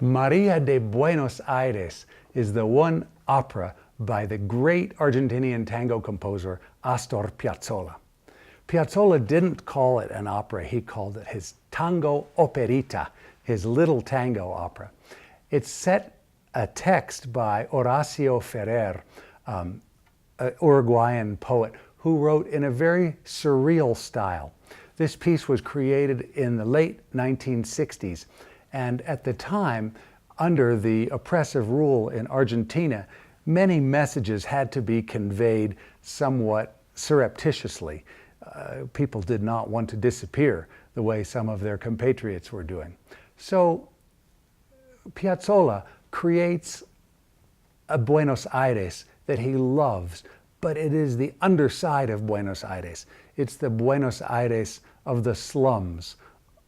María de Buenos Aires is the one opera by the great Argentinian tango composer Astor Piazzolla. Piazzolla didn't call it an opera, he called it his tango operita, his little tango opera. It's set a text by Horacio Ferrer, an Uruguayan poet who wrote in a very surreal style. This piece was created in the late 1960s, and at the time, under the oppressive rule in Argentina, many messages had to be conveyed somewhat surreptitiously. People did not want to disappear the way some of their compatriots were doing. So Piazzolla creates a Buenos Aires that he loves, but it is the underside of Buenos Aires. It's the Buenos Aires of the slums,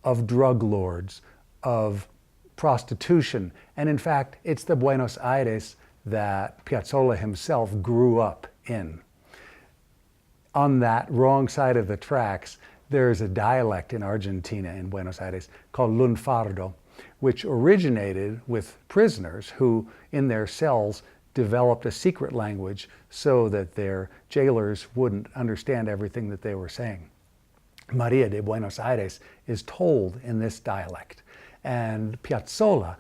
of drug lords, of prostitution, and in fact, it's the Buenos Aires that Piazzolla himself grew up in. On that wrong side of the tracks, there's a dialect in Argentina, in Buenos Aires, called lunfardo, which originated with prisoners who, in their cells, developed a secret language so that their jailers wouldn't understand everything that they were saying. María de Buenos Aires is told in this dialect, and Piazzolla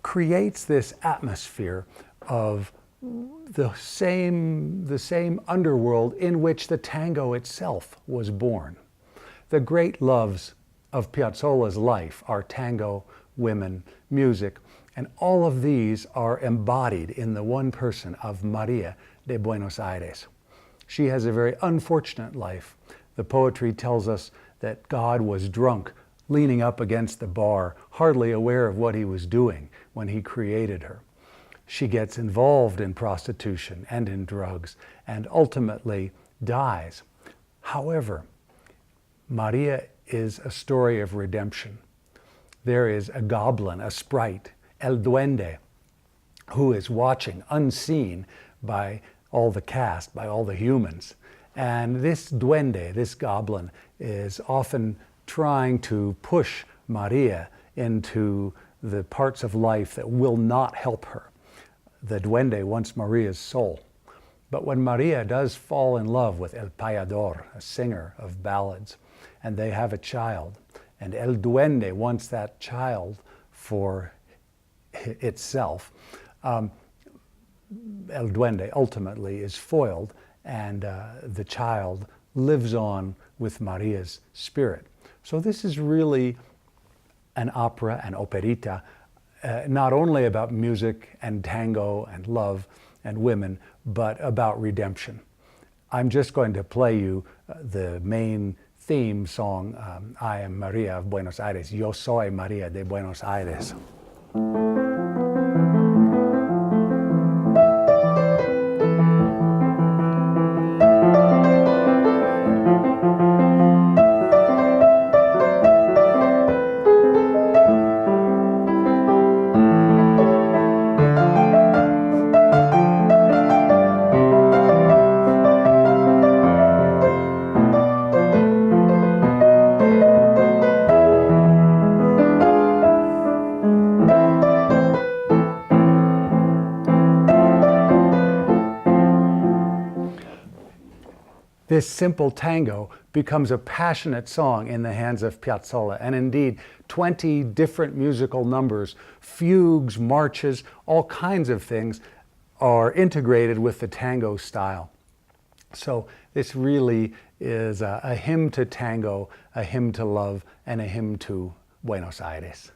creates this atmosphere of the same underworld in which the tango itself was born. The great loves of Piazzolla's life are tango, women, music, and all of these are embodied in the one person of María de Buenos Aires. She has a very unfortunate life. The poetry tells us that God was drunk, leaning up against the bar, hardly aware of what he was doing when he created her. She gets involved in prostitution and in drugs and ultimately dies. However, María is a story of redemption. There is a goblin, a sprite, El Duende, who is watching unseen by all the cast, by all the humans. And this duende, this goblin, is often trying to push María into the parts of life that will not help her. The duende wants Maria's soul. But when María does fall in love with El Payador, a singer of ballads, and they have a child, and El Duende wants that child for itself, El Duende ultimately is foiled, and the child lives on with Maria's spirit. So this is really an opera, an operita, not only about music and tango and love and women, but about redemption. I'm just going to play you the main theme song, I am María of Buenos Aires, Yo soy María de Buenos Aires. This simple tango becomes a passionate song in the hands of Piazzolla, and indeed 20 different musical numbers, fugues, marches, all kinds of things are integrated with the tango style. So this really is a hymn to tango, a hymn to love, and a hymn to Buenos Aires.